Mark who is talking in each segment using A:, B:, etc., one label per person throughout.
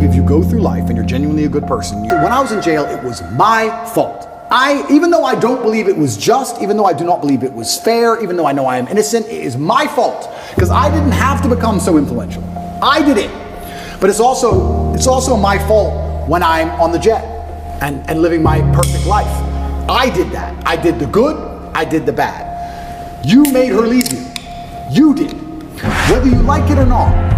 A: believe if you go through life and you're genuinely a good person, when I was in jail, it was my fault. Even though I don't believe it was just, even though I do not believe it was fair, even though I know I am innocent, it is my fault. Because I didn't have to become so influential. I did it. But it's also my fault when I'm on the jet and living my perfect life. I did that. I did the good, I did the bad. You made her leave you. You did. Whether you like it or not,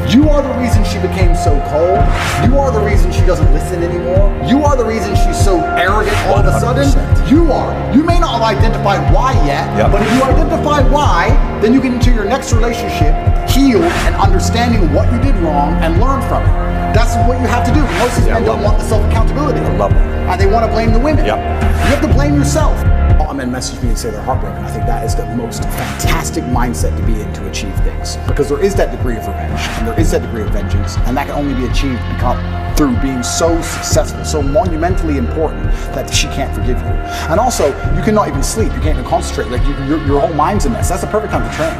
A: you are the reason she became so cold. You are the reason she doesn't listen anymore. You are the reason she's so arrogant all of a sudden. You are. You may not have identified why yet, but if you identify why, then you get into your next relationship healed and understanding what you did wrong and learn from it. That's what you have to do. Most of these men don't want the self-accountability.
B: I love it.
A: And they want to blame the women.
B: Yep.
A: You have to blame yourself. A lot of men message me and say they're heartbroken. I think that is the most fantastic mindset to be in to achieve things. Because there is that degree of revenge, and there is that degree of vengeance, and that can only be achieved through being so successful, so monumentally important that she can't forgive you. And also, you cannot even sleep, you can't even concentrate, like your whole mind's a mess. That's the perfect time to train.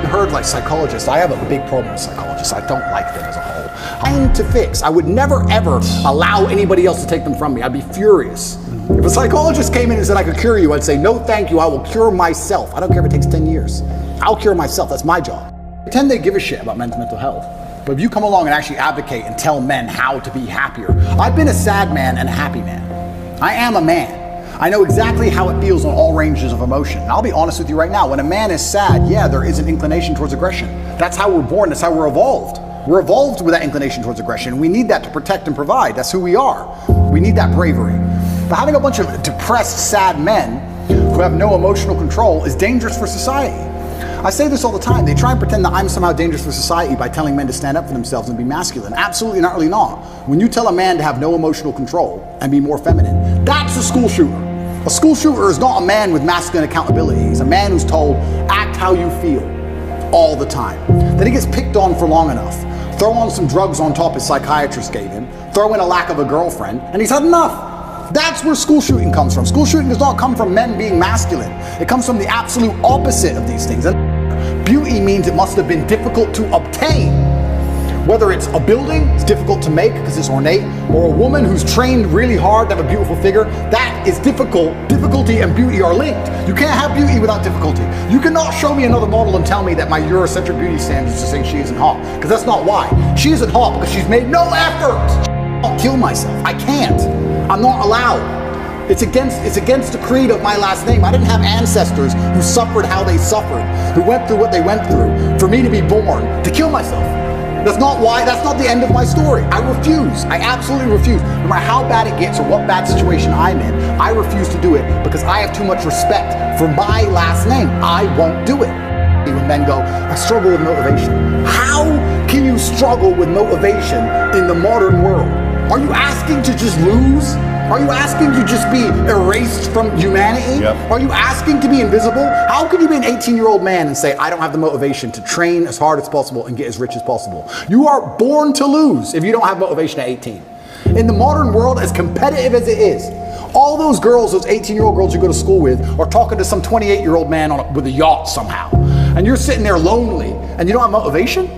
A: You heard like psychologists, I have a big problem with psychologists. I don't like them as a whole. I'm to fix. I would never ever allow anybody else to take them from me. I'd be furious. If a psychologist came in and said I could cure you, I'd say, no thank you, I will cure myself. I don't care if it takes 10 years. I'll cure myself, that's my job. Pretend they give a shit about men's mental health. But if you come along and actually advocate and tell men how to be happier. I've been a sad man and a happy man. I am a man. I know exactly how it feels on all ranges of emotion. And I'll be honest with you right now, when a man is sad, yeah, there is an inclination towards aggression. That's how we're born, that's how we're evolved. We're evolved with that inclination towards aggression. We need that to protect and provide, that's who we are. We need that bravery. But having a bunch of depressed, sad men who have no emotional control is dangerous for society. I say this all the time. They try and pretend that I'm somehow dangerous for society by telling men to stand up for themselves and be masculine. Absolutely not, really not. When you tell a man to have no emotional control and be more feminine, that's a school shooter. A school shooter is not a man with masculine accountability. He's a man who's told, act how you feel all the time. Then he gets picked on for long enough. Throw on some drugs on top his psychiatrist gave him. Throw in a lack of a girlfriend, and he's had enough. That's where school shooting comes from. School shooting does not come from men being masculine. It comes from the absolute opposite of these things. And beauty means it must have been difficult to obtain. Whether it's a building, it's difficult to make because it's ornate, or a woman who's trained really hard to have a beautiful figure, that is difficult. Difficulty and beauty are linked. You can't have beauty without difficulty. You cannot show me another model and tell me that my Eurocentric beauty standards are saying she isn't hot, because that's not why. She isn't hot because she's made no effort. I'll kill myself. I can't. I'm not allowed. It's against the creed of my last name. I didn't have ancestors who suffered how they suffered, who went through what they went through, for me to be born, to kill myself. That's not why, that's not the end of my story. I refuse. I absolutely refuse. No matter how bad it gets or what bad situation I'm in, I refuse to do it because I have too much respect for my last name. I won't do it. When men go, I struggle with motivation. How can you struggle with motivation in the modern world? Are you asking to just lose? Are you asking to just be erased from humanity?
B: Yep.
A: Are you asking to be invisible? How can you be an 18-year-old man and say, I don't have the motivation to train as hard as possible and get as rich as possible? You are born to lose if you don't have motivation at 18. In the modern world, as competitive as it is, all those girls, those 18-year-old girls you go to school with, are talking to some 28-year-old man with a yacht somehow. And you're sitting there lonely and you don't have motivation?